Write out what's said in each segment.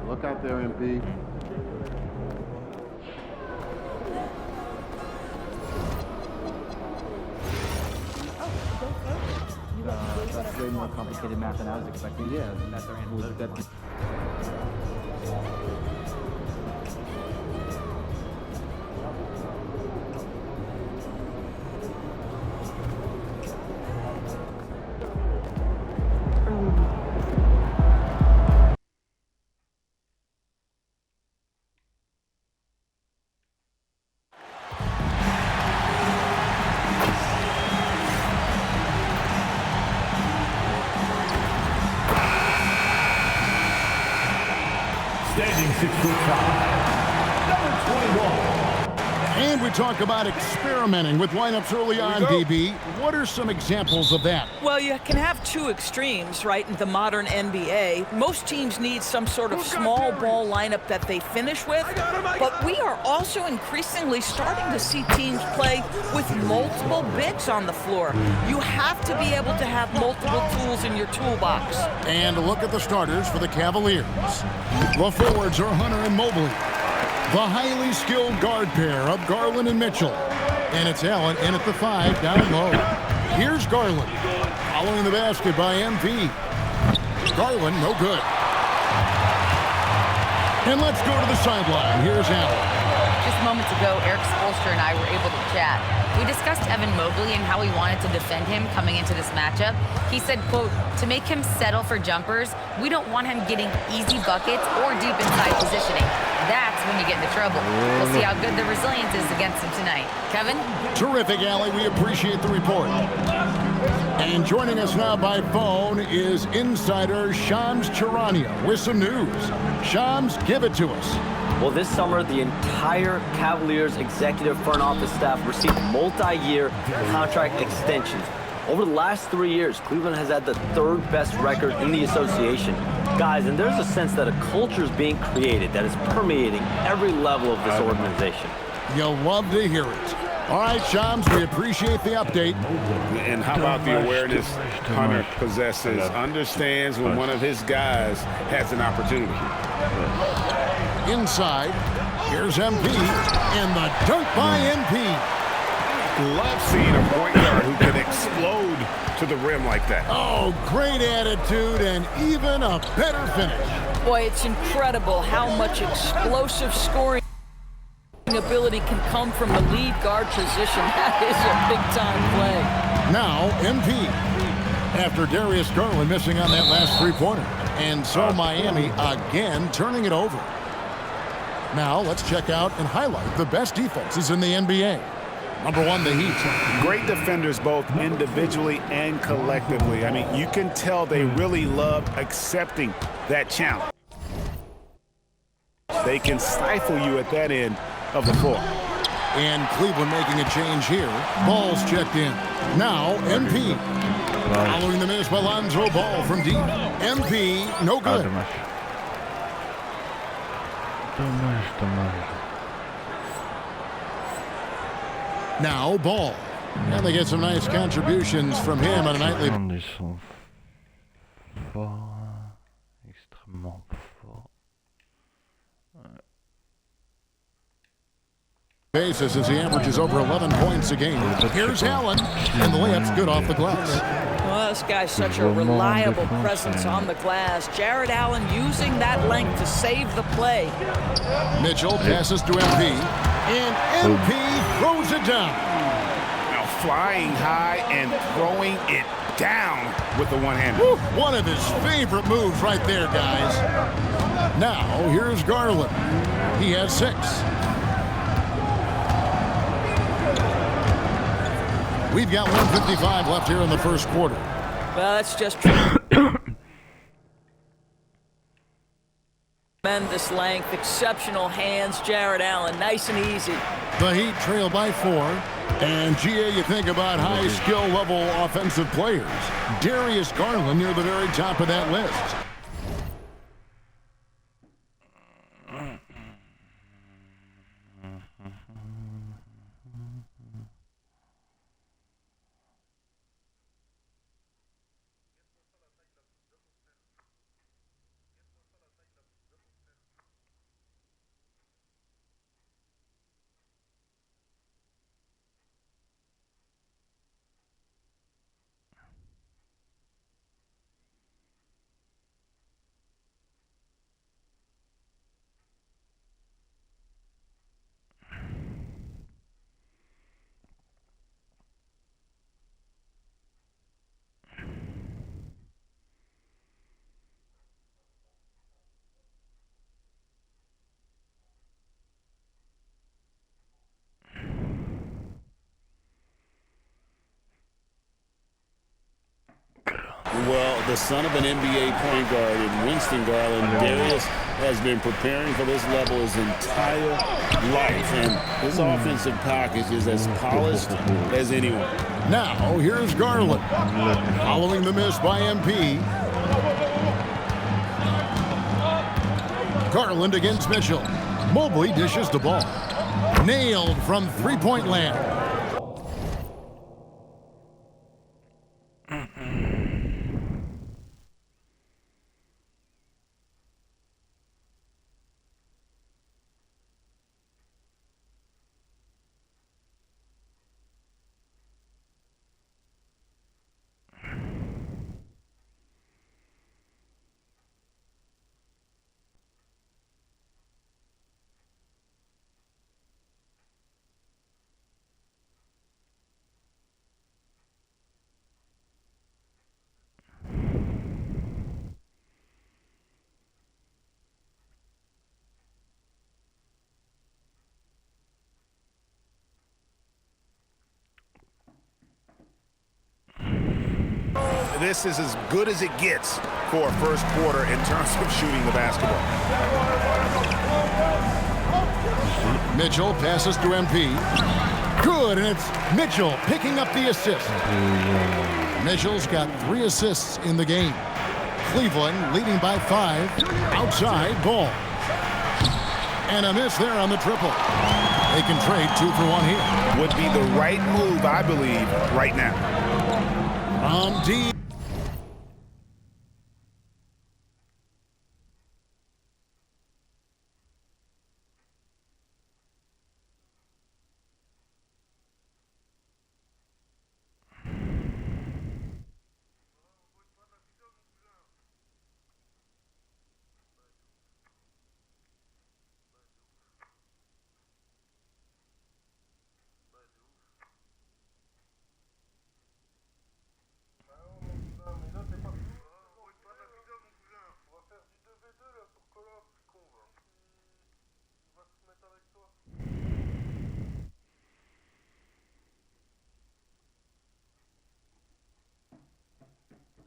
Look out there, MP. That's way more complicated math than I was expecting. Yeah, that's our analytical. Standing 6'5", number 21. And we talk about experimenting with lineups early on, DB. What are some examples of that? Well, you can have two extremes, right, in the modern NBA. Most teams need some sort of small ball lineup that they finish with, but we are also increasingly starting to see teams play with multiple bigs on the floor. You have to be able to have multiple tools in your toolbox. And look at the starters for the Cavaliers. The forwards are Hunter and Mobley. The highly skilled guard pair of Garland and Mitchell. And it's Allen in at the 5 down low. Here's Garland. Following the basket by MP. Garland, no good. And let's go to the sideline. Here's Allen. Just moments ago, Eric Spoelstra and I were able to chat. We discussed Evan Mobley and how we wanted to defend him coming into this matchup. He said, quote, to make him settle for jumpers, we don't want him getting easy buckets or deep inside positioning. That's when you get into trouble. We'll see how good the resilience is against him tonight. Kevin? Terrific, Allie. We appreciate the report. And joining us now by phone is insider Shams Charania with some news. Shams, give it to us. Well, this summer, the entire Cavaliers executive front office staff received multi-year contract extensions. Over the last 3 years, Cleveland has had the third best record in the association. Guys, and there's a sense that a culture is being created that is permeating every level of this organization. You'll love to hear it. All right, Shams, we appreciate the update. And how about the awareness Hunter possesses? Understands when one of his guys has an opportunity. Inside, here's MP, and the dunk by MP. Love seeing a point guard who can explode to the rim like that. Oh, great attitude and even a better finish. Boy, it's incredible how much explosive scoring ability can come from the lead guard position. That is a big-time play. Now, MP. After Darius Garland missing on that last three-pointer. And so Miami again turning it over. Now, let's check out and highlight the best defenses in the NBA. Number one, the Heat. Great defenders both individually and collectively. I mean, you can tell they really love accepting that challenge. They can stifle you at that end of the floor. And Cleveland making a change here. Ball's checked in. Now, MP. Following the miss by Lonzo Ball from deep. MP, no good. Now, Ball. And they get some nice contributions from him on a nightly basis as he averages over 11 points a game. Here's Allen, and the layup's good off the glass. Well, this guy's such a reliable presence on the glass. Jared Allen using that length to save the play. Mitchell passes to MP, and MP throws it down. Now flying high and throwing it down with the one-hander. One of his favorite moves right there, guys. Now, here's Garland. He has 6. We've got 1:55 left here in the first quarter. Well, that's just tremendous length, exceptional hands, Jared Allen, nice and easy. The Heat trail by 4. And, GA, you think about high skill level offensive players. Darius Garland near the very top of that list. Well, the son of an NBA point guard in Winston Garland, Darius has been preparing for this level his entire life, and his offensive package is as polished as anyone. Now, here's Garland. Following the miss by MP. Garland against Mitchell. Mobley dishes the ball. Nailed from three-point land. This is as good as it gets for a first quarter in terms of shooting the basketball. Mitchell passes to MP. Good, and it's Mitchell picking up the assist. Mitchell's got 3 assists in the game. Cleveland leading by 5. Outside ball. And a miss there on the triple. They can trade 2 for 1 here. Would be the right move, I believe, right now. From D.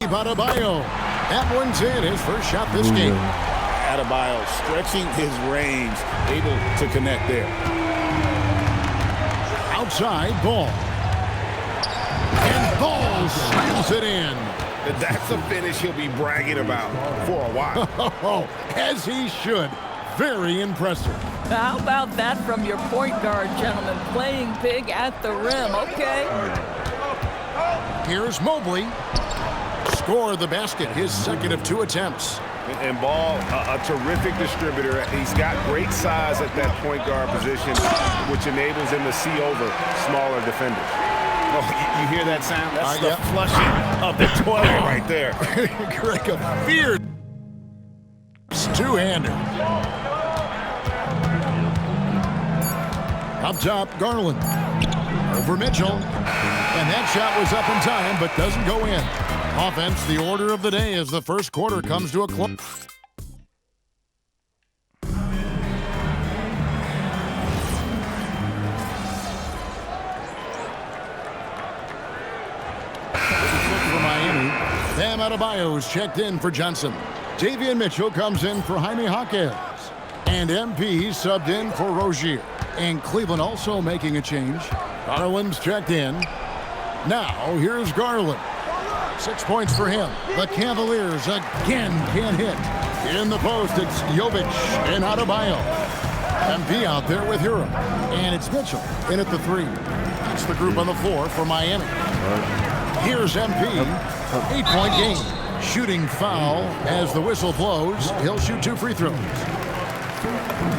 Adebayo. That one's in, his first shot this game. Adebayo stretching his range, able to connect there. Outside ball. And Ball slams it in. That's a finish he'll be bragging about for a while. As he should. Very impressive. How about that from your point guard, gentlemen? Playing big at the rim, okay? Here's Mobley. Score the basket, his second of 2 attempts. And Ball, a terrific distributor. He's got great size at that point guard position, which enables him to see over smaller defenders. Oh, you hear that sound? That's the flushing of the toilet right there. Greg, a fierce two-hander. Up top, Garland. Over Mitchell. And that shot was up in time, but doesn't go in. Offense, the order of the day as the first quarter comes to a close. For Miami, Bam Adebayo is checked in for Johnson. Davion Mitchell comes in for Jaime Jaquez. And MP subbed in for Rozier. And Cleveland also making a change. Garland's checked in. Now, here's Garland. 6 points for him. The Cavaliers again can't hit. In the post, it's Jovic and Adebayo. MP out there with Hero. And it's Mitchell in at the 3. That's the group on the floor for Miami. Here's MP. 8-point game. Shooting foul as the whistle blows. He'll shoot 2 free throws.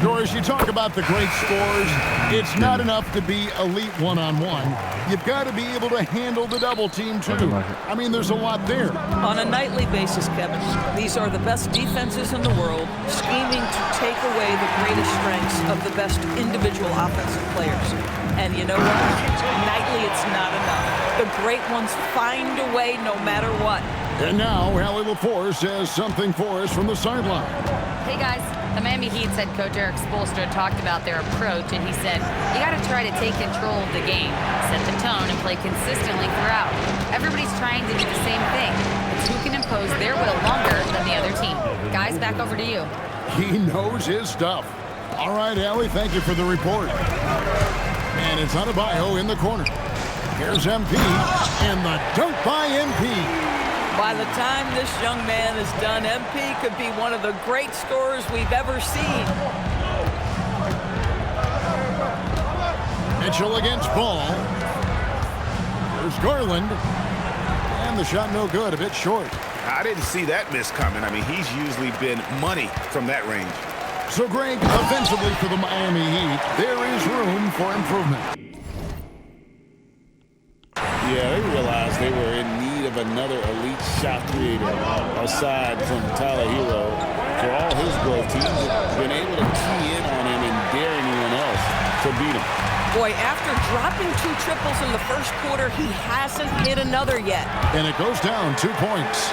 Doris, you talk about the great scores. It's not enough to be elite one-on-one. You've got to be able to handle the double team, too. I mean, there's a lot there. On a nightly basis, Kevin, these are the best defenses in the world, scheming to take away the greatest strengths of the best individual offensive players. And you know what? Nightly, it's not enough. The great ones find a way no matter what. And now, Allie LaForce has something for us from the sideline. Hey, guys. The Miami Heat's head coach Eric Spoelstra talked about their approach, and he said, you got to try to take control of the game, set the tone, and play consistently throughout. Everybody's trying to do the same thing. It's who can impose their will longer than the other team. Guys, back over to you. He knows his stuff. All right, Allie, thank you for the report. And it's Adebayo in the corner. Here's MP, and the dunk by MP. By the time this young man is done, MP could be one of the great scorers we've ever seen. Mitchell against Ball. There's Garland. And the shot no good, a bit short. I didn't see that miss coming. I mean, he's usually been money from that range. So, Greg, offensively for the Miami Heat, there is room for improvement. Yeah, they realized they were in need of another elite shot creator aside from Tyler Hero. For all his growth, teams have been able to key in on him and dare anyone else to beat him. Boy, after dropping 2 triples in the first quarter, he hasn't hit another yet. And it goes down 2 points.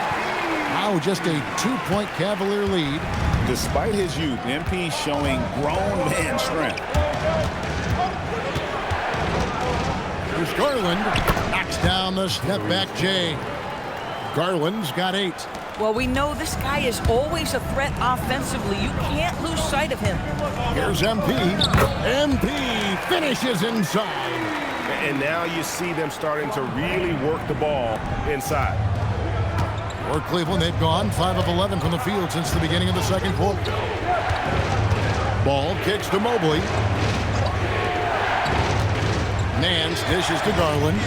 Now just a 2-point Cavalier lead. Despite his youth, MP showing grown man strength. Here's Garland. Knocks down the step back J. Garland's got 8. Well, we know this guy is always a threat offensively. You can't lose sight of him. Here's MP. MP finishes inside. And now you see them starting to really work the ball inside. For Cleveland, they've gone 5 of 11 from the field since the beginning of the second quarter. Ball kicks to Mobley. Nance dishes to Garland.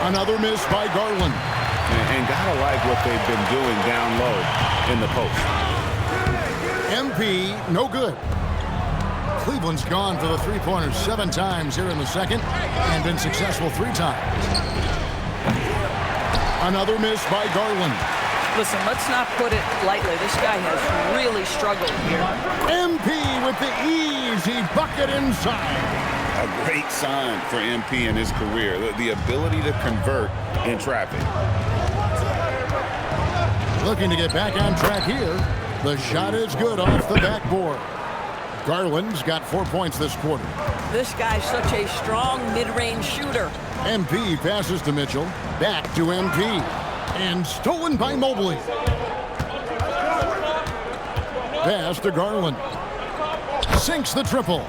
Another miss by Garland. And gotta like what they've been doing down low in the post. MP, no good. Cleveland's gone for the three-pointers 7 times here in the second and been successful 3 times. Another miss by Garland. Listen, let's not put it lightly. This guy has really struggled here. MP with the easy bucket inside. A great sign for MP in his career, the ability to convert in traffic. Looking to get back on track here. The shot is good off the backboard. Garland's got 4 points this quarter. This guy's such a strong mid-range shooter. MP passes to Mitchell. Back to MP. And stolen by Mobley. Pass to Garland. Sinks the triple.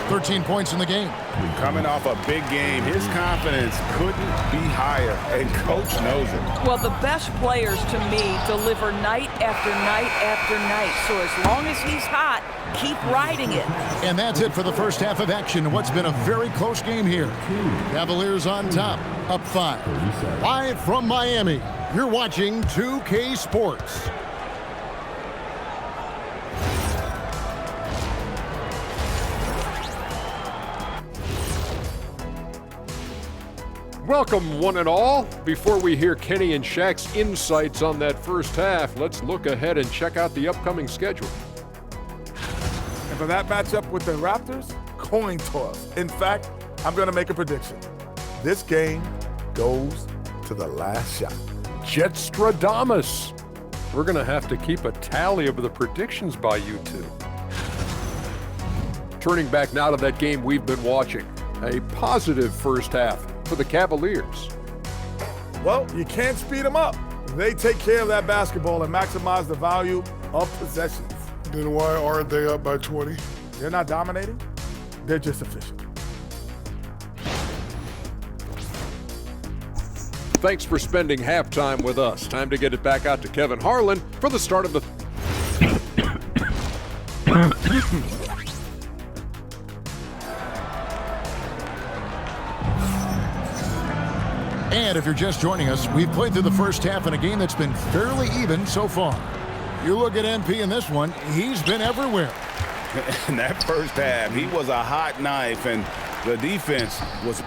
13 points in the game. Coming off a big game, his confidence couldn't be higher, and coach knows it. Well, the best players, to me, deliver night after night after night. So as long as he's hot, keep riding it. And that's it for the first half of action. What's been a very close game here. Cavaliers on top, up 5. Live from Miami, you're watching 2K Sports. Welcome, one and all. Before we hear Kenny and Shaq's insights on that first half, let's look ahead and check out the upcoming schedule. And for that matchup with the Raptors, coin toss. In fact, I'm going to make a prediction. This game goes to the last shot. Jetstradamus. We're going to have to keep a tally of the predictions by you two. Turning back now to that game we've been watching. A positive first half for the Cavaliers. Well, you can't speed them up. They take care of that basketball and maximize the value of possessions. Then why aren't they up by 20? They're not dominating. They're just efficient. Thanks for spending halftime with us. Time to get it back out to Kevin Harlan for the start of the... And if you're just joining us, we've played through the first half in a game that's been fairly even so far. You look at MP in this one, he's been everywhere. In that first half, he was a hot knife, and the defense was...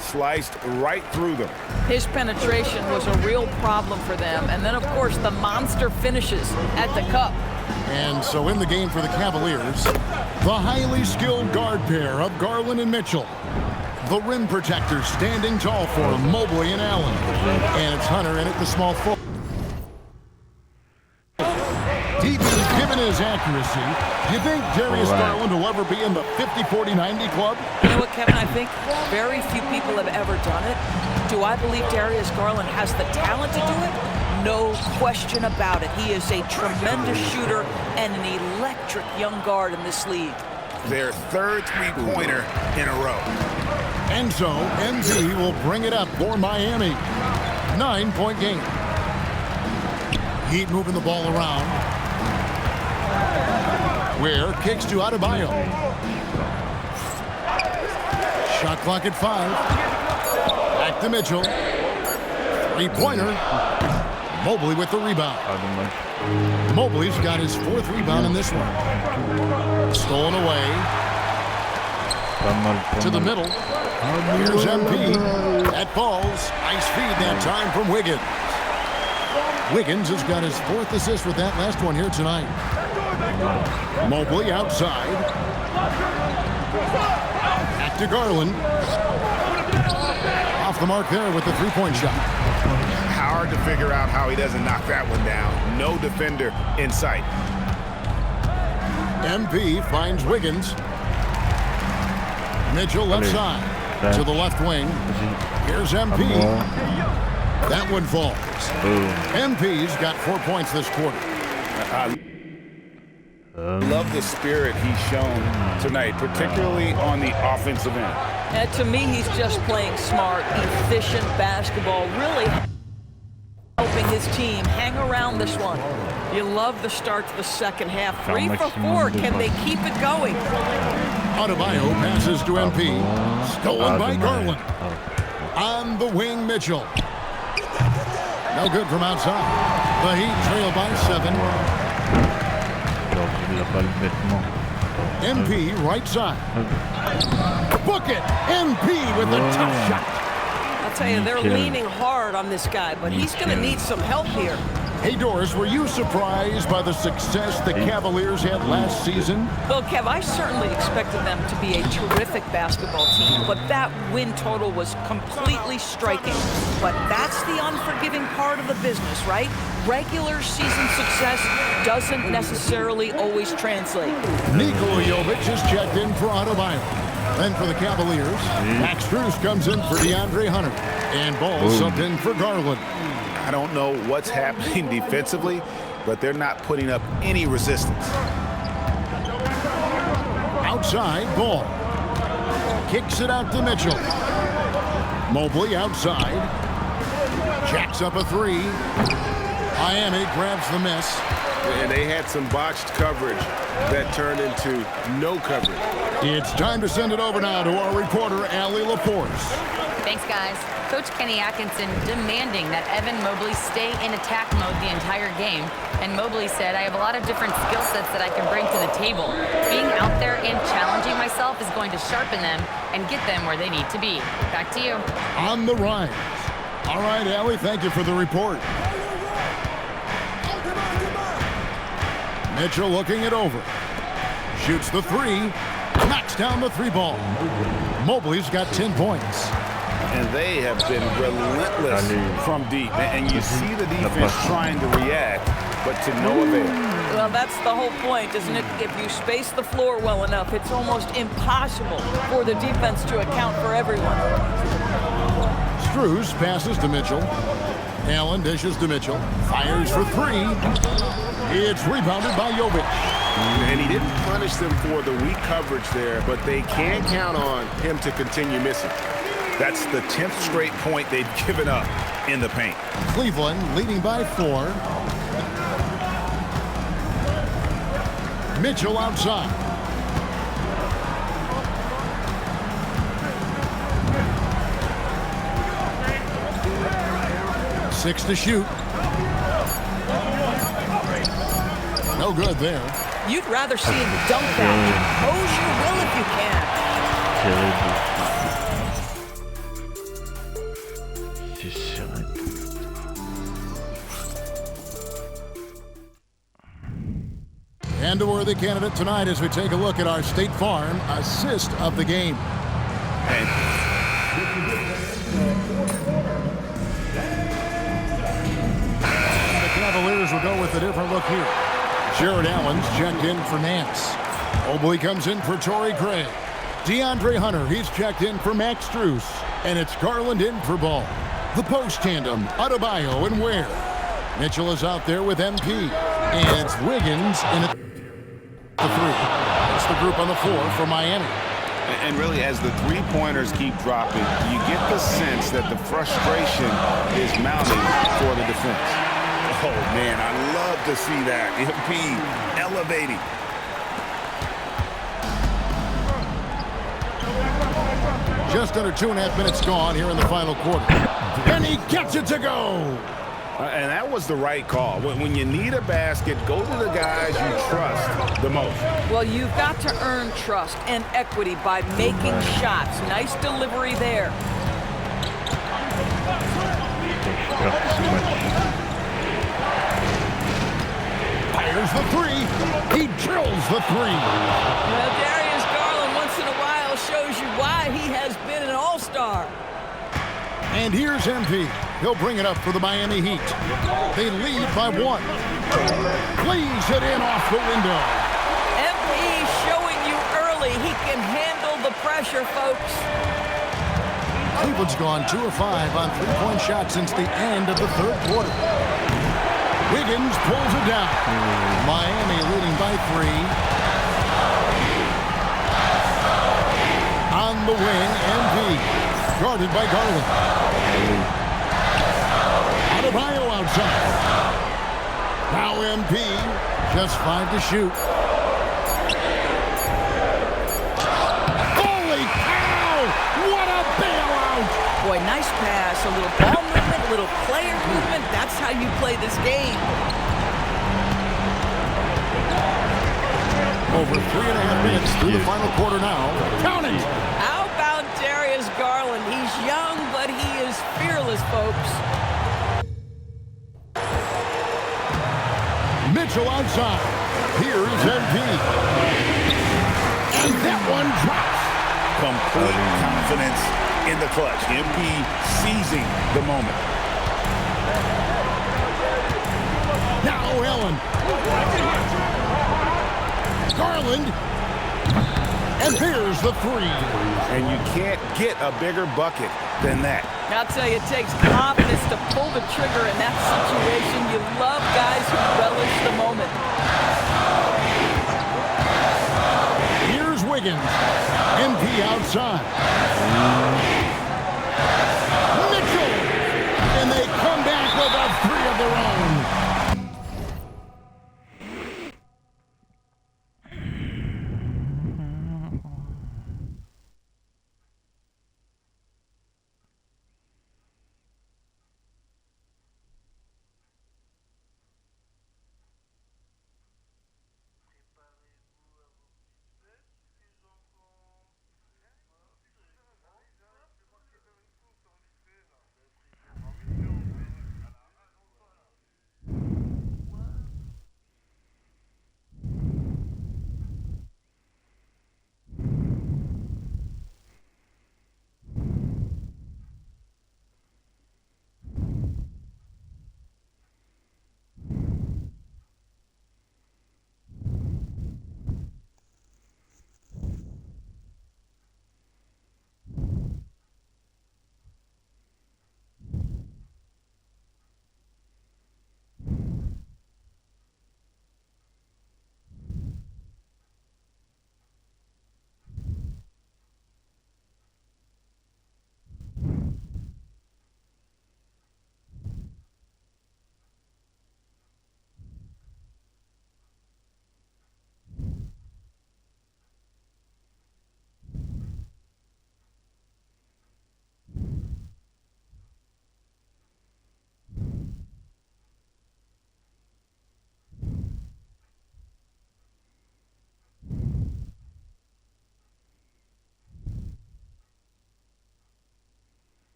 Sliced right through them. His penetration was a real problem for them. And then, of course, the monster finishes at the cup. And so in the game for the Cavaliers, the highly skilled guard pair of Garland and Mitchell. The rim protectors standing tall for them, Mobley and Allen. And it's Hunter in at the small forward. Given his accuracy, do you think Darius Garland will ever be in the 50-40-90 club? You know what, Kevin? I think very few people have ever done it. Do I believe Darius Garland has the talent to do it? No question about it. He is a tremendous shooter and an electric young guard in this league. Their third three-pointer in a row. And so, MP will bring it up for Miami. 9-point game. Heat moving the ball around. Ware kicks to Adebayo. Shot clock at 5. Back to Mitchell. Three-pointer. Mobley with the rebound. Mobley's got his 4th rebound in this one. Stolen away. To the middle. Here's MP. That falls. Nice feed that time from Wiggins. Wiggins has got his 4th assist with that last one here tonight. Mobley outside. Back to Garland. Off the mark there with the three-point shot. Hard to figure out how he doesn't knock that one down. No defender in sight. MP finds Wiggins. Mitchell left side to the left wing. Here's MP. That one falls. MP's got 4 points this quarter. I love the spirit he's shown tonight, particularly on the offensive end. And to me, he's just playing smart, efficient basketball, really helping his team hang around this one. You love the start to the second half. 3 for 4. Can they keep it going? Adebayo passes to MP. Stolen by Garland. On the wing, Mitchell. No good from outside. The Heat trail by 7. MP right side. Book it. MP with the tough shot. I'll tell you, they're leaning hard on this guy, but he's going to need some help here. Hey, Doris, were you surprised by the success the Cavaliers had last season? Well, Kev, I certainly expected them to be a terrific basketball team, but that win total was completely striking. But that's the unforgiving part of the business, right? Regular season success doesn't necessarily always translate. Nikola Jovic is checked in for Adebayo. Then for the Cavaliers, Max Strus comes in for DeAndre Hunter. And Ball subbed in for Garland. I don't know what's happening defensively, but they're not putting up any resistance. Outside, Ball. Kicks it out to Mitchell. Mobley outside. Jacks up a 3. Miami grabs the miss. And they had some botched coverage that turned into no coverage. It's time to send it over now to our reporter, Allie LaForce. Thanks, guys. Coach Kenny Atkinson demanding that Evan Mobley stay in attack mode the entire game. And Mobley said, I have a lot of different skill sets that I can bring to the table. Being out there and challenging myself is going to sharpen them and get them where they need to be. Back to you. On the rise. All right, Allie, thank you for the report. Mitchell looking it over. Shoots the 3. Knocks down the 3 ball. Mobley's got 10 points. And they have been relentless from deep. And you see the defense trying to react, but to no avail. Well, that's the whole point, isn't it? If you space the floor well enough, it's almost impossible for the defense to account for everyone. Strus passes to Mitchell. Allen dishes to Mitchell. Fires for 3. It's rebounded by Jovic. And he didn't punish them for the weak coverage there, but they can count on him to continue missing. That's the 10th straight point they've given up in the paint. Cleveland leading by 4. Mitchell outside. Six to shoot. No good there. You'd rather see him dunk that. Impose your will if you can. And a worthy candidate tonight as we take a look at our State Farm assist of the game. The Cavaliers will go with a different look here. Jared Allen's checked in for Nance. Mobley comes in for Torrey Craig. DeAndre Hunter, he's checked in for Max Strus. And it's Garland in for Ball. The post tandem, Adebayo and Ware. Mitchell is out there with MP. And it's Wiggins in the 3. It's the group on the floor for Miami. And really, as the three-pointers keep dropping, you get the sense that the frustration is mounting for the defense. Oh, man, I love to see that. MP elevating. Just under 2.5 minutes gone here in the final quarter. And he gets it to go. And that was the right call. When you need a basket, go to the guys you trust the most. Well, you've got to earn trust and equity by making shots. Nice delivery there. Fires the three. He drills the three. Well, Darius Garland once in a while shows you why he has been an all-star. And here's MP. He'll bring it up for the Miami Heat. They lead by 1. Plays it in off the window. MP showing you early he can handle the pressure, folks. Cleveland's gone 2 of 5 on three-point shots since the end of the third quarter. Wiggins pulls it down. Miami leading by 3. On the wing, MP. Guarded by Garland. Adebayo outside. Now MP, just 5 to shoot. Holy cow! What a bailout! Boy, nice pass, a little ball movement, a little player movement. That's how you play this game. Over 3.5 minutes through the final quarter now. Count it! How about Darius Garland? He's young, but he is fearless, folks. Mitchell outside. Here's MP. And that one drops. Complete confidence in the clutch. MP seizing the moment. Now Allen. Garland. And here's the 3. And you can't get a bigger bucket than that. I'll tell you, it takes confidence to pull the trigger in that situation. You love guys who relish the moment. Here's Wiggins. MP outside. Mitchell. And they come back with a 3 of their own.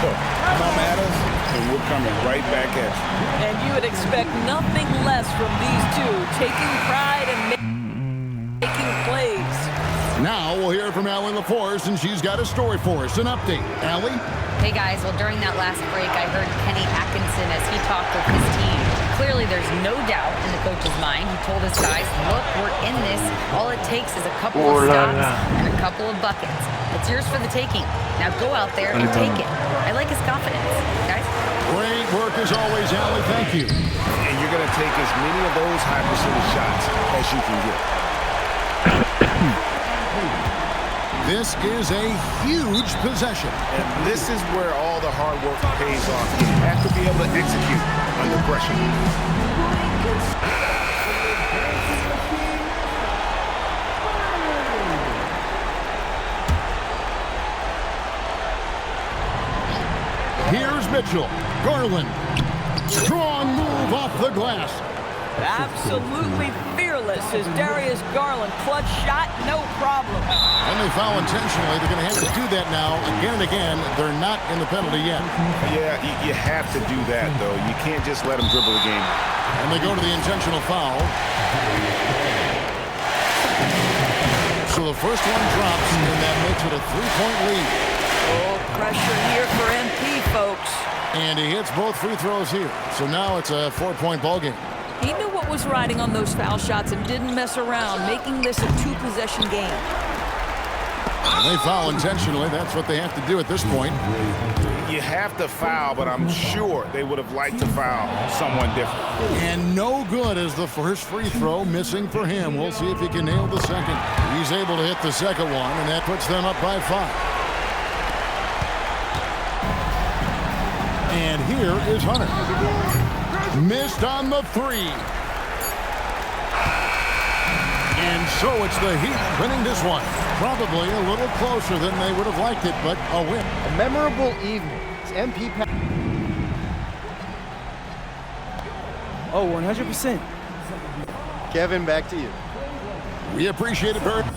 Come at us, and we're coming right back at you. And you would expect nothing less from these two, taking pride and making plays. Now we'll hear from Allie LaForce, and she's got a story for us. An update. Allie? Hey guys, well during that last break, I heard Kenny Atkinson as he talked with his team. Clearly there's no doubt in the coach's mind. He told his guys, look, we're in this. All it takes is a couple of stops and a couple of buckets. It's yours for the taking. Now go out there and take it. I like his confidence, guys. Great work as always, Allie. Thank you. And you're going to take as many of those high percentage shots as you can get. This is a huge possession. And this is where all the hard work pays off. You have to be able to execute under pressure. Here's Mitchell. Garland. Strong move off the glass. Absolutely fearless is Darius Garland. Clutch shot, no problem. And they foul intentionally. They're going to have to do that now again and again. They're not in the penalty yet. Yeah, you have to do that, though. You can't just let them dribble the game. And they go to the intentional foul. So the first one drops, and that makes it a 3-point lead. Oh, pressure here for MP, folks. And he hits both free throws here. So now it's a 4-point ball game. He knew what was riding on those foul shots and didn't mess around, making this a 2-possession game. And they foul intentionally. That's what they have to do at this point. You have to foul, but I'm sure they would have liked to foul someone different. And no good is the first free throw, missing for him. We'll see if he can nail the second. He's able to hit the second one, and that puts them up by 5. And here is Hunter. Missed on the 3. And so it's the Heat winning this one. Probably a little closer than they would have liked it, but a win. A memorable evening. It's MP. Oh, 100%. Kevin, back to you. We appreciate it very much.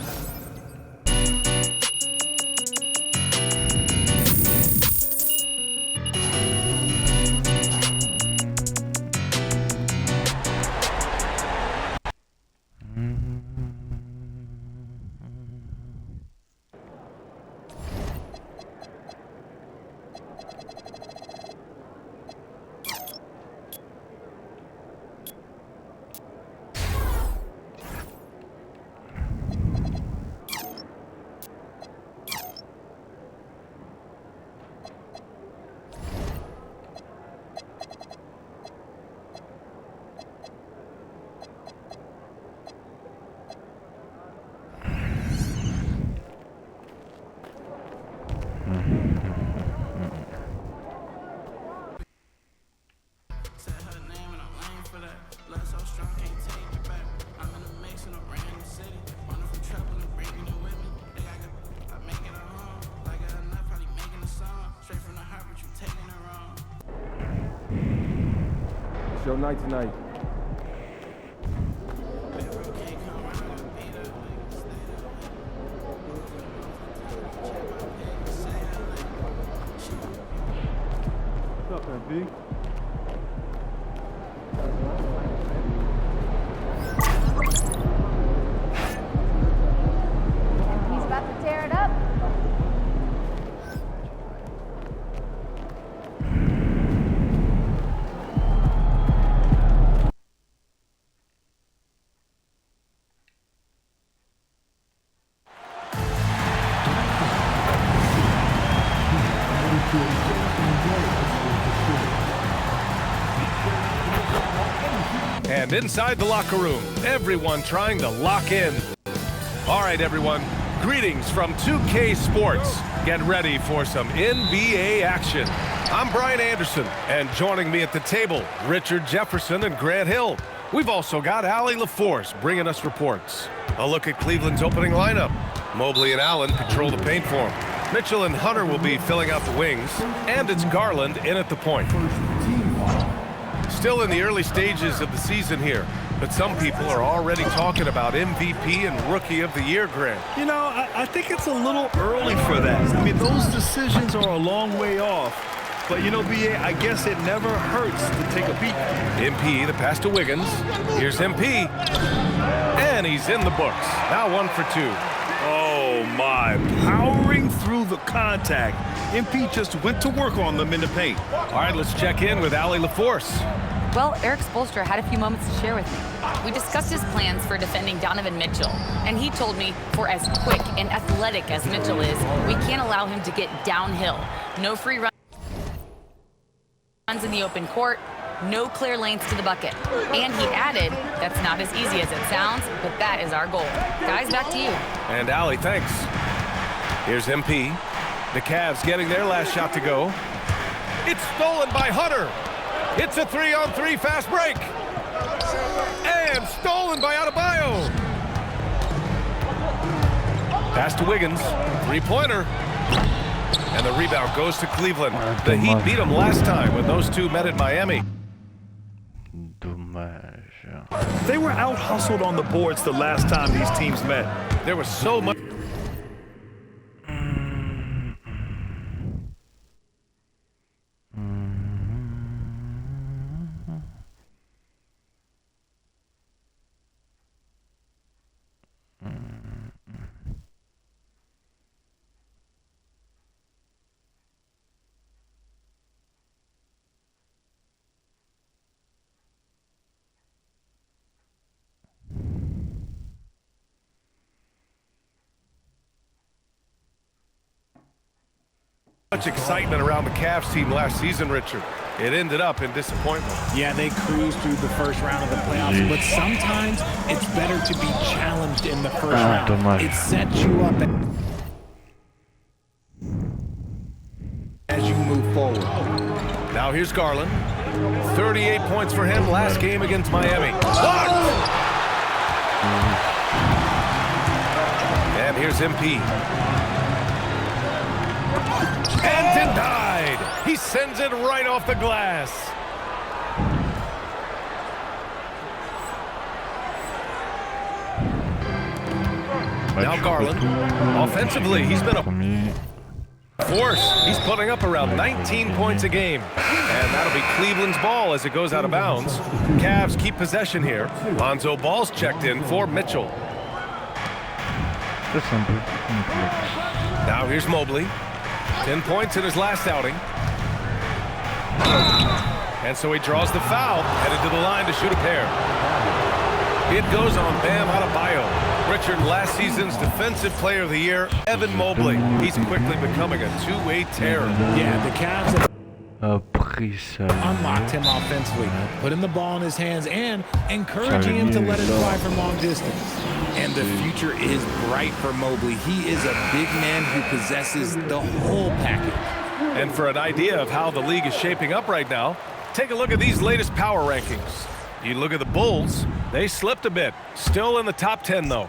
Your night tonight. What's up, MB? He's about to tear it up. And inside the locker room, everyone trying to lock in. All right, everyone, greetings from 2K Sports. Get ready for some NBA action. I'm Brian Anderson, and joining me at the table, Richard Jefferson and Grant Hill. We've also got Allie LaForce bringing us reports. A look at Cleveland's opening lineup. Mobley and Allen control the paint for him. Mitchell and Hunter will be filling out the wings, and it's Garland in at the point. Still in the early stages of the season here, but some people are already talking about MVP and Rookie of the Year, Grant. You know, I think it's a little early for that. I mean, those decisions are a long way off. But, you know, B.A., I guess it never hurts to take a peek. MP, the pass to Wiggins. Here's MP. And he's in the books. Now 1 for 2. Oh, my. Powering through the contact. MP just went to work on them in the paint. All right, let's check in with Allie LaForce. Well, Eric Spoelstra had a few moments to share with me. We discussed his plans for defending Donovan Mitchell, and he told me for as quick and athletic as Mitchell is, we can't allow him to get downhill. No free runs in the open court, no clear lanes to the bucket. And he added, that's not as easy as it sounds, but that is our goal. Guys, back to you. And Allie, thanks. Here's MP. The Cavs getting their last shot to go. It's stolen by Hunter. It's a 3-on-3 fast break. And stolen by Adebayo. Pass to Wiggins. Three-pointer. And the rebound goes to Cleveland. The Heat beat them last time when those two met in Miami. They were out-hustled on the boards the last time these teams met. There was so much. Much excitement around the Cavs team last season, Richard. It ended up in disappointment. Yeah, they cruised through the first round of the playoffs, but sometimes it's better to be challenged in the first round. It sets you up as you move forward. Now here's Garland. 38 points for him last game against Miami. Blocked! And here's MP. And denied. He sends it right off the glass. Now Garland. Offensively, he's been a force. He's putting up around 19 points a game. And that'll be Cleveland's ball as it goes out of bounds. Cavs keep possession here. Lonzo Ball's checked in for Mitchell. Now here's Mobley. 10 points in his last outing. And so he draws the foul, headed to the line to shoot a pair. It goes on Bam Adebayo. Richard, last season's Defensive Player of the Year, Evan Mobley. He's quickly becoming a two-way terror. Yeah, the Cavs have unlocked him offensively, putting the ball in his hands and encouraging him to let it fly from long distance. And the future is bright for Mobley. He is a big man who possesses the whole package. And for an idea of how the league is shaping up right now, take a look at these latest power rankings. You look at the Bulls, they slipped a bit. Still in the top 10, though.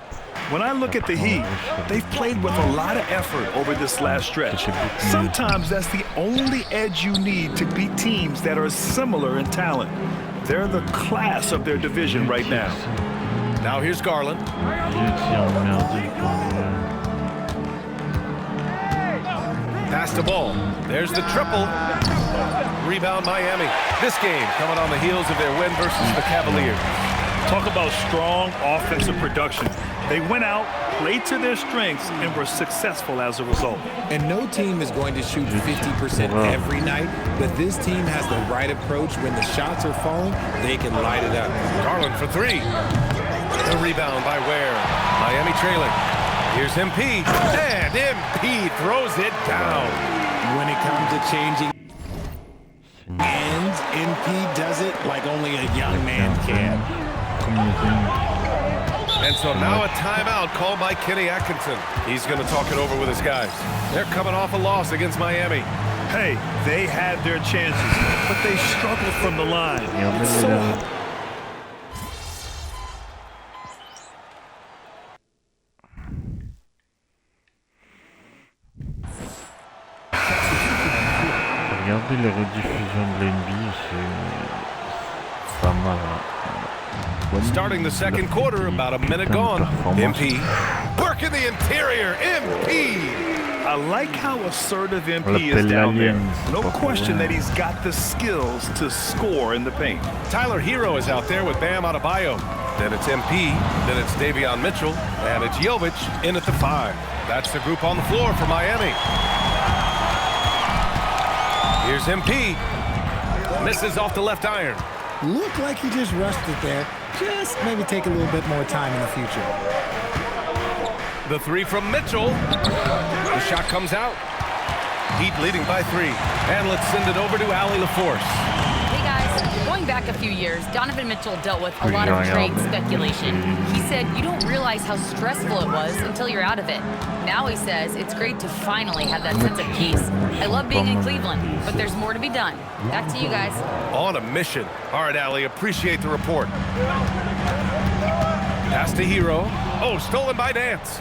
When I look at the Heat, they've played with a lot of effort over this last stretch. Sometimes that's the only edge you need to beat teams that are similar in talent. They're the class of their division right now. Now here's Garland. Pass the ball. There's the triple. Rebound Miami. This game coming on the heels of their win versus the Cavaliers. Talk about strong offensive production. They went out, played to their strengths, and were successful as a result. And no team is going to shoot 50% every night, but this team has the right approach. When the shots are falling, they can light it up. Garland for three. The rebound by Ware. Miami trailing. Here's MP. And MP throws it down. When it comes to changing ends, MP does it like only a young man can. And so now a timeout called by Kenny Atkinson. He's going to talk it over with his guys. They're coming off a loss against Miami. Hey, they had their chances, but they struggled from the line. It's so Regardez les rediffusions de l'NBA, c'est pas mal. Starting the second quarter, about a minute gone. MP working the interior. MP. I like how assertive MP is down there. No question that he's got the skills to score in the paint. Tyler Hero is out there with Bam Adebayo. Then it's MP. Then it's Davion Mitchell. And it's Jovic in at the 5. That's the group on the floor for Miami. Here's MP. Misses off the left iron. Looked like he just rushed it there. Just maybe take a little bit more time in the future. The three from Mitchell. The shot comes out. Heat leading by 3. And let's send it over to Allie LaForce. Hey guys, going back a few years, Donovan Mitchell dealt with a lot of trade speculation. He said, you don't realize how stressful it was until you're out of it. Now he says it's great to finally have that sense of peace. I love being in Cleveland, but there's more to be done. Back to you guys. On a mission. All right, Allie, appreciate the report. Pass to Hero. Oh, stolen by Nance.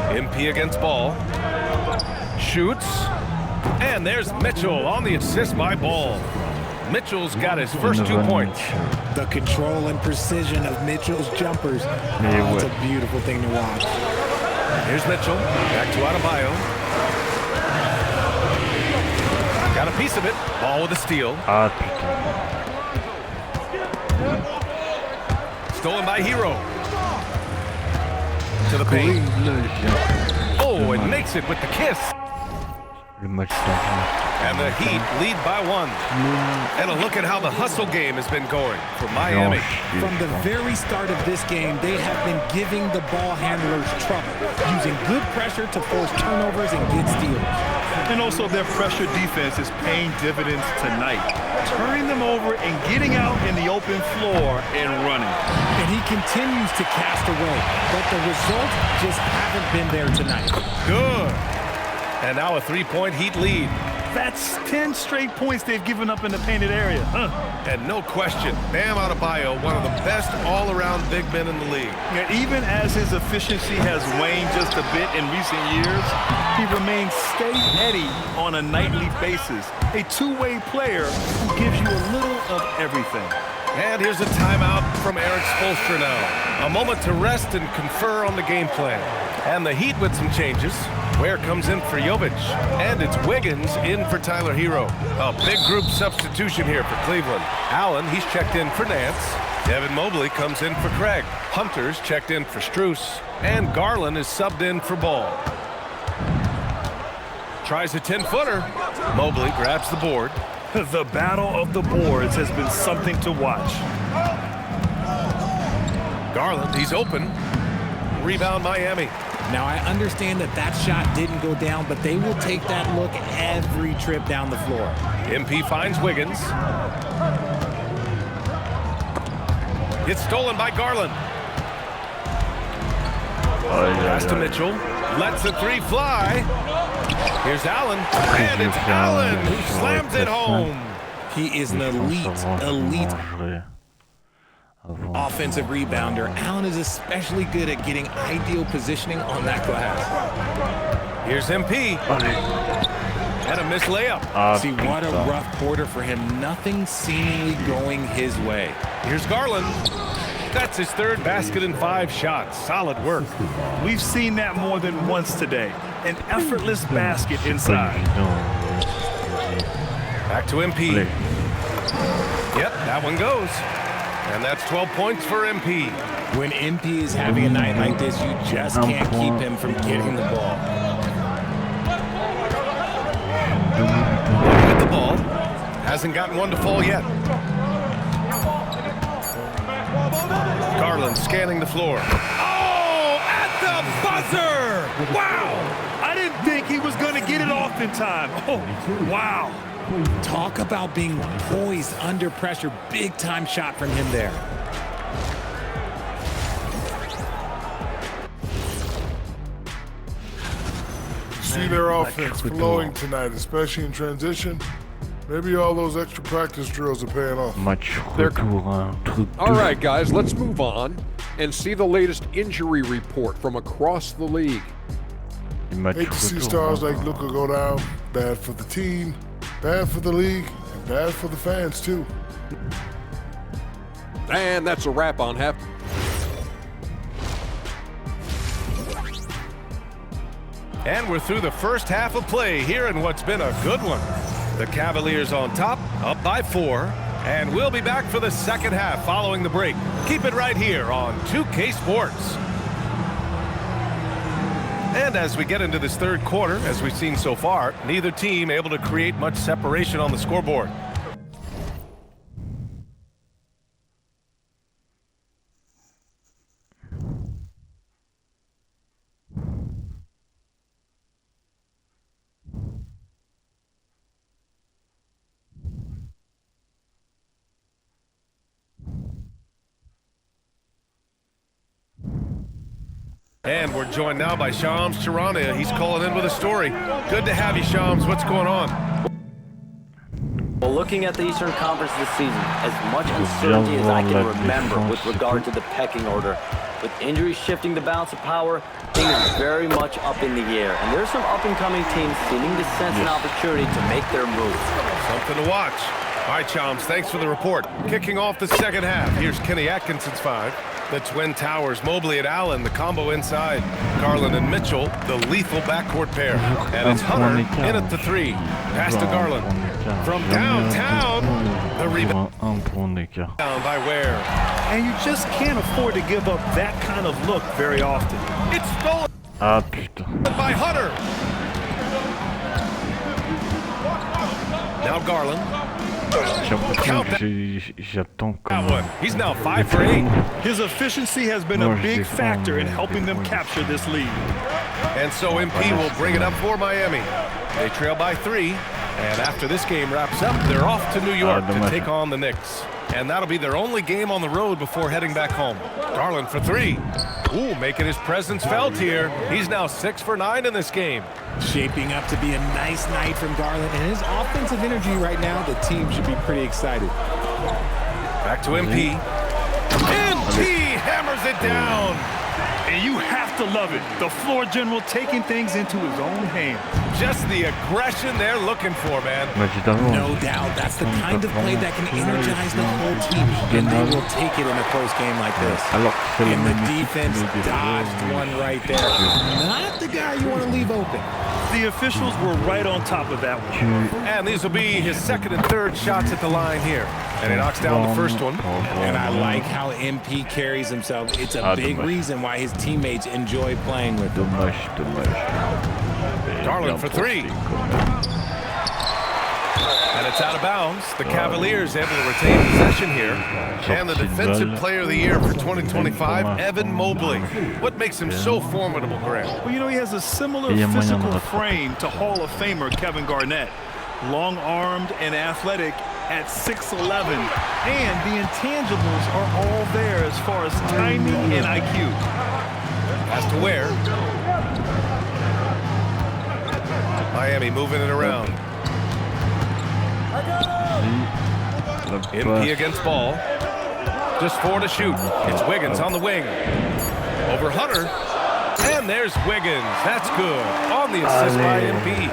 MP against Ball. Shoots. And there's Mitchell on the assist by Ball. Mitchell's got his first 2 points. The control and precision of Mitchell's jumpers. Oh, it's a beautiful thing to watch. Here's Mitchell. Back to Adebayo. Got a piece of it. Ball with a steal. Stolen by Hero. To the paint. Oh, it makes it with the kiss. And the Heat lead by 1. And a look at how the hustle game has been going for Miami. From the very start of this game, they have been giving the ball handlers trouble, using good pressure to force turnovers and get steals. And also their pressure defense is paying dividends tonight, turning them over and getting out in the open floor and running. And he continues to cast away, but the results just haven't been there tonight. Good. And now a 3-point Heat lead. That's 10 straight points they've given up in the painted area. And no question, Bam Adebayo, one of the best all-around big men in the league. Yeah, even as his efficiency has waned just a bit in recent years, he remains steady on a nightly basis. A two-way player who gives you a little of everything. And here's a timeout from Eric Spoelstra now. A moment to rest and confer on the game plan. And the Heat with some changes. Ware comes in for Jovic. And it's Wiggins in for Tyler Hero. A big group substitution here for Cleveland. Allen, he's checked in for Nance. Devin Mobley comes in for Craig. Hunter's checked in for Strus. And Garland is subbed in for Ball. Tries a 10-footer. Mobley grabs the board. The battle of the boards has been something to watch. Garland, he's open. Rebound Miami. Now, I understand that shot didn't go down, but they will take that look every trip down the floor. MP finds Wiggins. It's stolen by Garland. Pass to Mitchell. Lets the three fly. Here's Allen. And it's Allen who slams it home. He is an elite offensive rebounder. Allen is especially good at getting ideal positioning on that glass. Here's MP. And a missed layup. See, what a rough quarter for him. Nothing seemingly going his way. Here's Garland. That's his third basket in 5 shots. Solid work. We've seen that more than once today. An effortless basket inside. Back to MP. Yep, that one goes. And that's 12 points for MP. When MP is having a night like this, you just can't keep him from getting the ball. Looking at the ball. Hasn't gotten one to fall yet. Garland scanning the floor. Oh, at the buzzer! Wow! I didn't think he was going to get it off in time. Oh, wow. Talk about being poised under pressure. Big time shot from him there. See their offense flowing tonight, especially in transition. Maybe all those extra practice drills are paying off. All right, guys, let's move on and see the latest injury report from across the league. Hate to see stars like Luka go down. Bad for the team, bad for the league, and bad for the fans, too. And that's a wrap on half. And we're through the first half of play here in what's been a good one. The Cavaliers on top, up by 4. And we'll be back for the second half following the break. Keep it right here on 2K Sports. And as we get into this third quarter, as we've seen so far, neither team able to create much separation on the scoreboard. And we're joined now by Shams Charania. He's calling in with a story. Good to have you, Shams. What's going on? Well, looking at the Eastern Conference this season, as much uncertainty as I can remember with regard to the pecking order, with injuries shifting the balance of power, things are very much up in the air. And there's some up-and-coming teams seeming to sense an opportunity to make their moves. Something to watch. All right, Shams, thanks for the report. Kicking off the second half, here's Kenny Atkinson's 5. The Twin Towers, Mobley and Allen, the combo inside. Garland and Mitchell, the lethal backcourt pair. And it's Hunter in at the 3. Pass to Garland. From downtown, the rebound down by Ware. And you just can't afford to give up that kind of look very often. It's stolen by Hunter. Now Garland. He's now 5 for 8. His efficiency has been a big factor in helping them capture this lead. And so MP will bring it up for Miami. They trail by 3. And after this game wraps up, they're off to New York to take on the Knicks. And that'll be their only game on the road before heading back home. Garland for 3. Ooh, making his presence felt here. He's now 6 for 9 in this game. Shaping up to be a nice night from Garland, and his offensive energy right now, the team should be pretty excited. Back to MP. MP hammers it down. And you have to love it. The floor general taking things into his own hands. Just the aggression they're looking for, man. No doubt. That's the kind of play that can energize the whole team. And they will take it in a close game like this. And the defense dodged one right there. Not the guy you want to leave open. The officials were right on top of that one. And these will be his second and third shots at the line here. And he knocks down the first one. And I like how MP carries himself. It's a big reason why his teammates enjoy playing with him. Garland for 3. And it's out of bounds. The Cavaliers able to retain possession here. And the Defensive Player of the Year for 2025, Evan Mobley. What makes him so formidable, Graham? Well, you know, he has a similar physical frame to Hall of Famer Kevin Garnett. Long-armed and athletic at 6'11", and the intangibles are all there as far as timing and IQ. Pass to Ware. Miami moving it around. MP against Ball. Just 4 to shoot. It's Wiggins on the wing. Over Hunter. And there's Wiggins. That's good. On the assist by MP.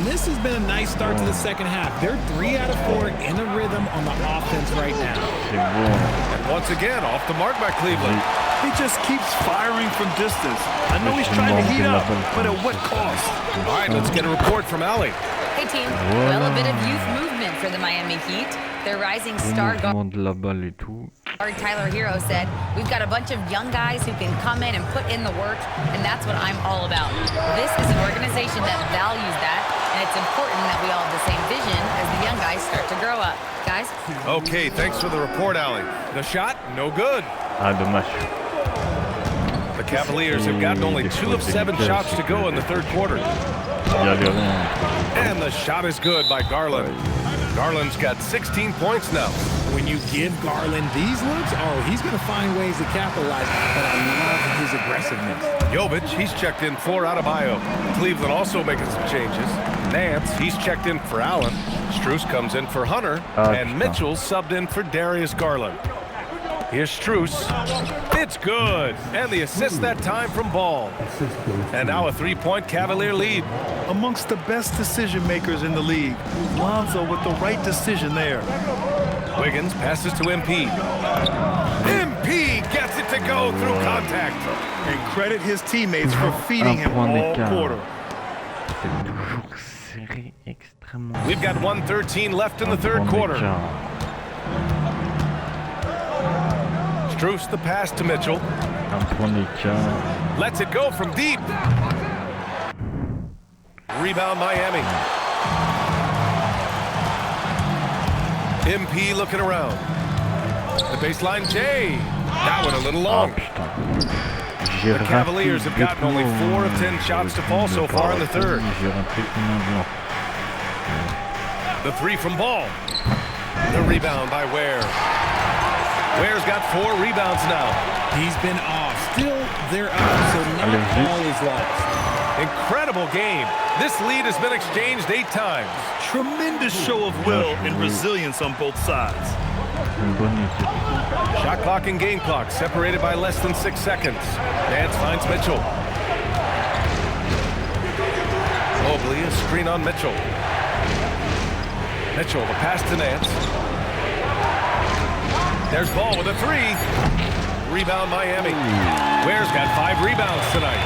This has been a nice start to the second half. They're 3 out of 4 in a rhythm on the offense right now. And once again, off the mark by Cleveland. He just keeps firing from distance. I know he's trying to heat up, but at what cost? All right, let's get a report from Allie. Hey, team. Well, a bit of youth movement for the Miami Heat. Their rising star guard Tyler Hero said, "We've got a bunch of young guys who can come in and put in the work, and that's what I'm all about. This is an organization that values that, and it's important that we all have the same vision as the young guys start to grow up." Guys? Okay, thanks for the report, Allie. The shot, no good. The Cavaliers have gotten only 2 of 7 shots to go in the third quarter. And the shot is good by Garland. Garland's got 16 points now. When you give Garland these looks, he's going to find ways to capitalize, but I love his aggressiveness. Jovic, he's checked in for Adebayo. Cleveland also making some changes. Nance, he's checked in for Allen. Struce comes in for Hunter. And Mitchell subbed in for Darius Garland. Here's Struce. It's good. And the assist that time from Ball. And now a 3-point Cavalier lead. Amongst the best decision makers in the league, Lonzo with the right decision there. Wiggins passes to MP. MP gets it to go through contact. And credit his teammates for feeding him all quarter. We've got 1:13 left in the third quarter. Struce the pass to Mitchell. Lets it go from deep. Rebound Miami. MP looking around. The baseline J. That one a little long. The Cavaliers have gotten only 4 of 10 shots to fall so far in the third. The 3 from Ball. The rebound by Ware. Ware's got 4 rebounds now. He's been off. Still, they're up, so not all is lost. Incredible game. This lead has been exchanged 8 times. Tremendous show of will and resilience on both sides. Shot clock and game clock separated by less than 6 seconds. Nance finds Mitchell. Mobley, a screen on Mitchell. Mitchell, the pass to Nance. There's Ball with a 3. Rebound Miami. Ware's got 5 rebounds tonight.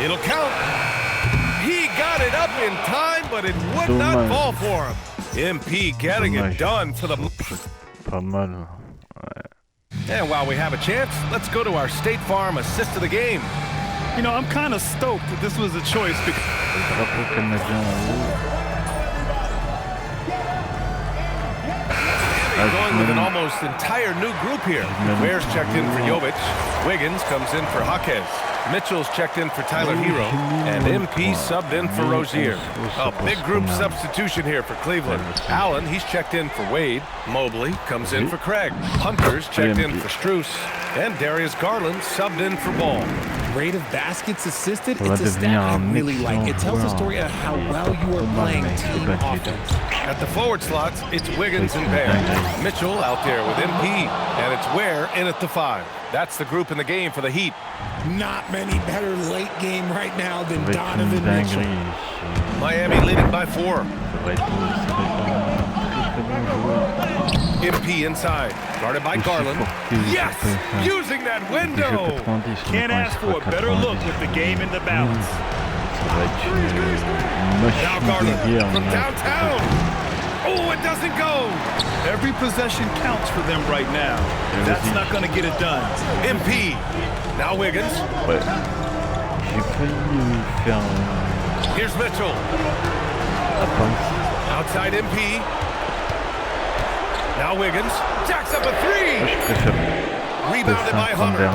It'll count. He got it up in time, but it would not fall for him. MP getting it done for the... Pas mal. And while we have a chance, let's go to our State Farm assist of the game. You know, I'm kind of stoked that this was a choice because... Going with an almost entire new group here. Ware's checked in for Jovic. Wiggins comes in for Jaquez. Mitchell's checked in for Tyler Hero. And MP subbed in for Rozier. A big group substitution here for Cleveland. Allen, he's checked in for Wade. Mobley comes in for Craig. Hunter's checked in for Strus. And Darius Garland subbed in for Ball. Rate of baskets assisted, it's a stat I really like. It tells the story of how well you are playing team offense. At the forward slots, it's Wiggins and Bear. Mitchell out there with MP, and it's Ware in at the 5. That's the group in the game for the Heat. Not many better late game right now than Donovan Mitchell. Miami leading by 4. MP inside, guarded by Garland. Yes! Using that window! Can't ask for a better look with the game in the balance. Now Garland from downtown. Oh, it doesn't go. Every possession counts for them right now. That's not going to get it done. MP. Now Wiggins. Here's Mitchell. Outside MP. Now Wiggins. Jacks up a 3. Rebounded by Hunter.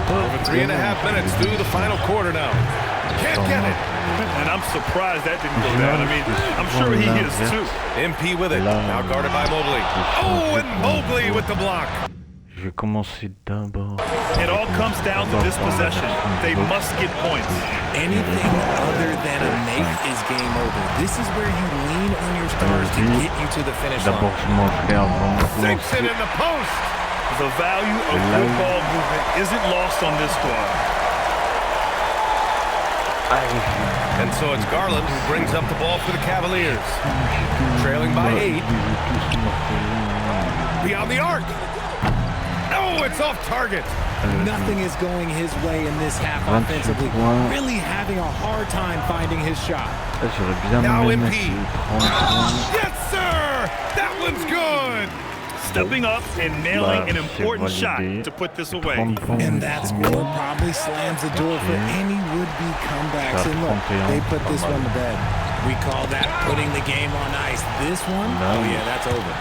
Over 3.5 minutes through the final quarter now. Can't get it. And I'm surprised that didn't go down. I mean, I'm sure he is too. MP with it. Now guarded by Mobley. Oh, and Mobley with the block. Je vais commencer d'abord. It all comes down to this possession. They must get points. Anything other than a make is game over. This is where you lean on your stars to get you to the finish line. Sinks it in the post. The value of good ball movement isn't lost on this squad. And so it's Garland who brings up the ball for the Cavaliers. Trailing by 8. Beyond the arc. Oh, it's off target. Nothing is going his way in this half offensively. Really having a hard time finding his shot. Now MP. Yes, sir! That one's good! Stepping up and nailing an important shot to put this away. And that score probably slams the door for any would-be comebacks. And look, they put this one to bed. We call that putting the game on ice. This one, oh yeah, that's over.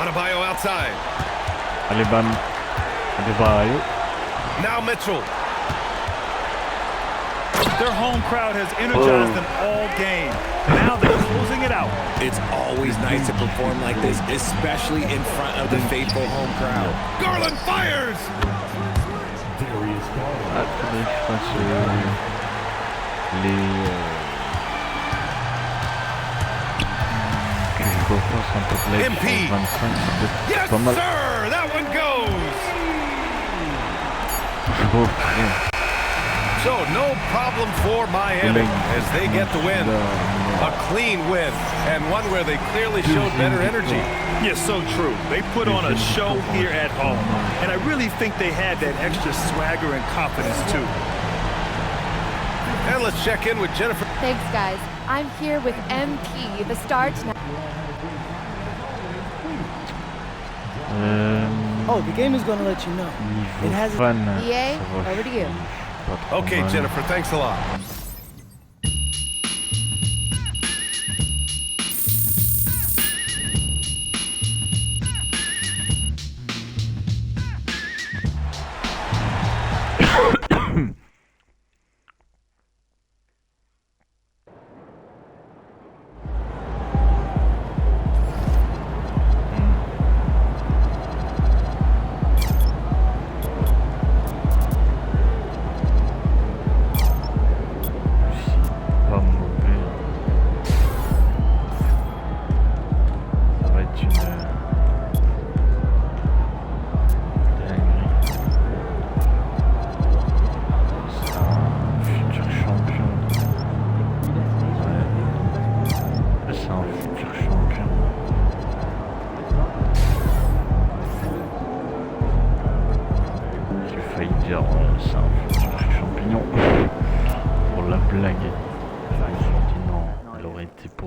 Adebayo outside. Now Mitchell. Their home crowd has energized them all game. Now they're closing it out. It's always nice to perform like this, especially in front of the faithful home crowd. Garland fires! MP. Yes, sir! That one goes! So no problem for Miami as they get the win. A clean win, and one where they clearly showed better energy. Yes, so true. They put on a show here at home, and I really think they had that extra swagger and confidence too. And let's check in with Jennifer. Thanks, guys. I'm here with MP, the star tonight. Oh, the game is going to let you know. It has EA, over to you. Okay, Jennifer, thanks a lot.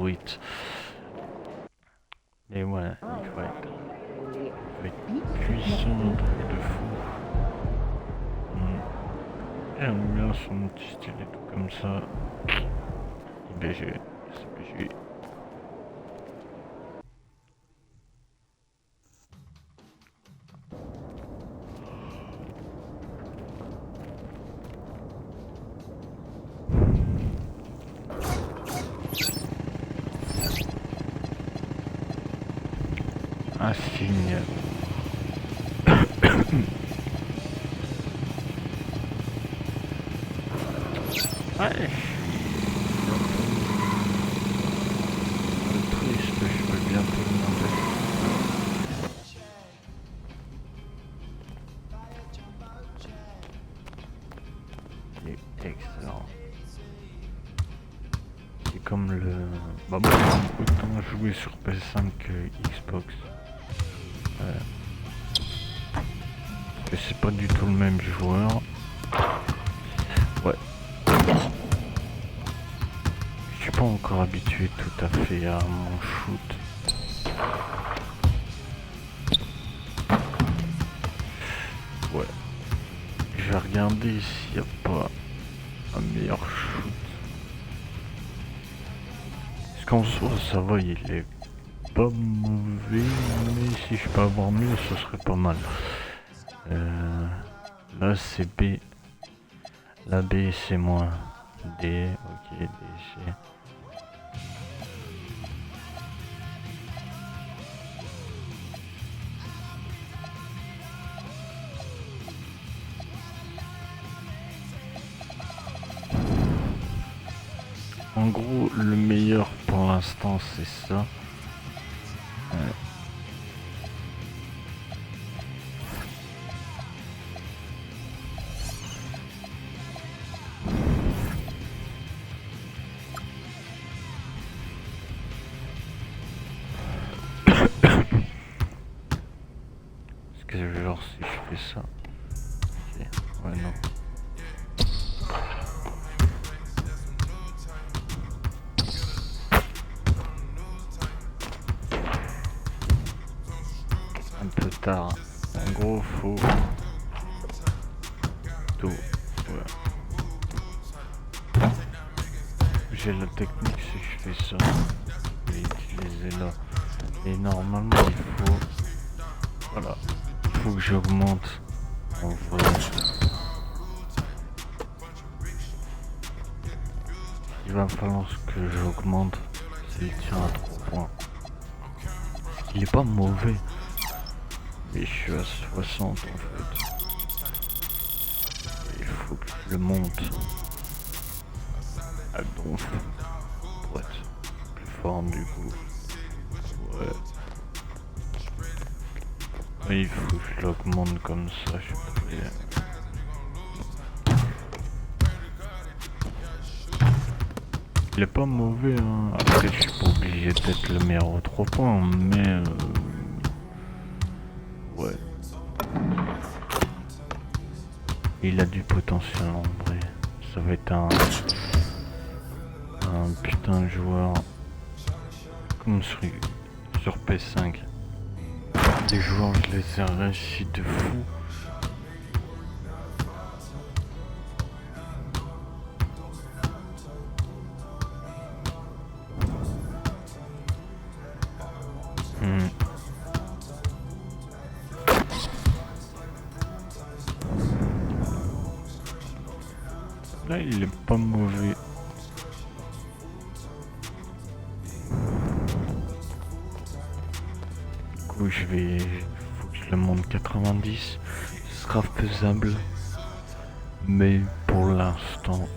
détruite. Et voilà, il faut être puissant, un truc de fou. J'aime bien son petit style et tout comme ça. IBG, SPG. Un signe. Ouais, je suis triste, je peux bientôt demander. C'est excellent. C'est comme le... Bah moi j'ai autant joué sur PS5 que Xbox. Parce que c'est pas du tout le même joueur. Ouais. Je suis pas encore habitué tout à fait à mon shoot. Ouais. Je vais regarder s'il n'y a pas un meilleur shoot. Parce qu'en soi ça va, il est pas mauvais, mais si je peux avoir mieux ce serait pas mal. Là c'est B. La B c'est moins D, ok, D, C. En gros, le meilleur pour l'instant c'est ça. Genre si je fais ça, okay. Ouais non. Un peu tard. En gros faut tout. Ouais. J'ai la technique si je fais ça. Je vais utiliser là. Et normalement il faut. Voilà. Faut que j'augmente en vrai. Il va falloir que j'augmente s'il tient à 3 points. Il est pas mauvais. Mais je suis à 60 en fait. Il faut que je le monte à donf pour être plus fort du coup. Ouais. Oui, il faut que je l'augmente comme ça, je peux. Il est pas mauvais, hein. Après je suis pas obligé d'être le meilleur aux 3 points, mais ouais. Il a du potentiel en vrai. Ça va être un putain de joueur comme sur PS5. Les joueurs, je les ai réussi de fou. Là, il est pas mauvais. Du coup, faut que je le monte 90. Ce sera faisable. Mais pour l'instant,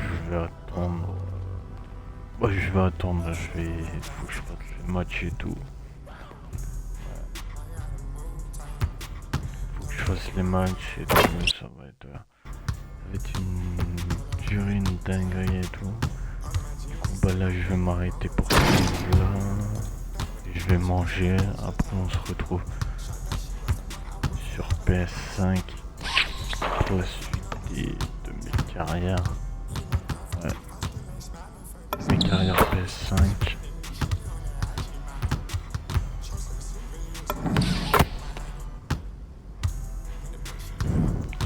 je vais attendre. Ouais, je vais attendre. Faut que je fasse les matchs et tout. Faut que je fasse les matchs et tout. Ça va être une durée, une dinguerie et tout. Du coup, bah là, je vais m'arrêter pour ce là. Je vais manger. Après, on se retrouve sur PS5 pour la suite de mes carrières. Ouais. 5.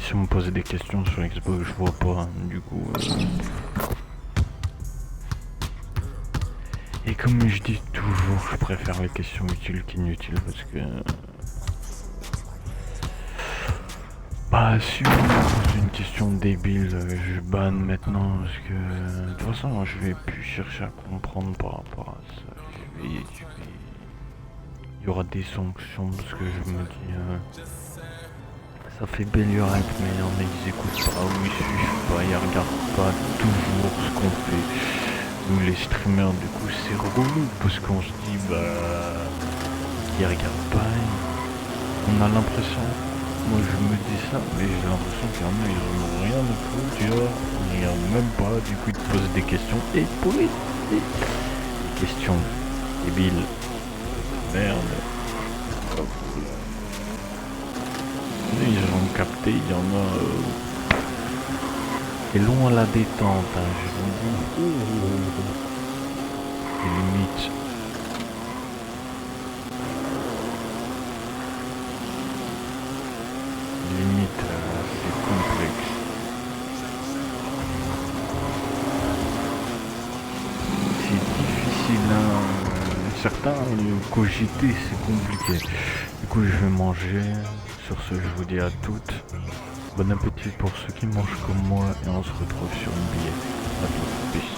Si on me pose des questions sur Xbox, je vois pas, du coup... Et comme je dis toujours, je préfère les questions utiles qu'inutiles parce que... Bah si on me pose une question débile, je banne maintenant parce que... De toute façon, je vais plus chercher à comprendre par rapport à ça. Il y aura des sanctions parce que je me dis... Ça fait belle lurette, mais il y en a qui écoutent pas ou ils suivent pas, ils regardent pas toujours ce qu'on fait. Nous les streamers, du coup c'est relou parce qu'on se dit ils regardent pas, on a l'impression, moi je me dis ça, mais j'ai l'impression qu'il y en a, ils en ont rien à foutre, tu vois, ils regardent même pas, du coup ils te posent des questions, et pour des questions débiles, merde. Ils ont capté, il y en a... C'est long à la détente, hein, je vous dis. Et limite. Limite, c'est complexe. C'est difficile, hein. Certains, cogiter, c'est compliqué. Du coup, je vais manger. Sur ce, je vous dis à toutes, bon appétit pour ceux qui mangent comme moi et on se retrouve sur NBA. À tous, peace.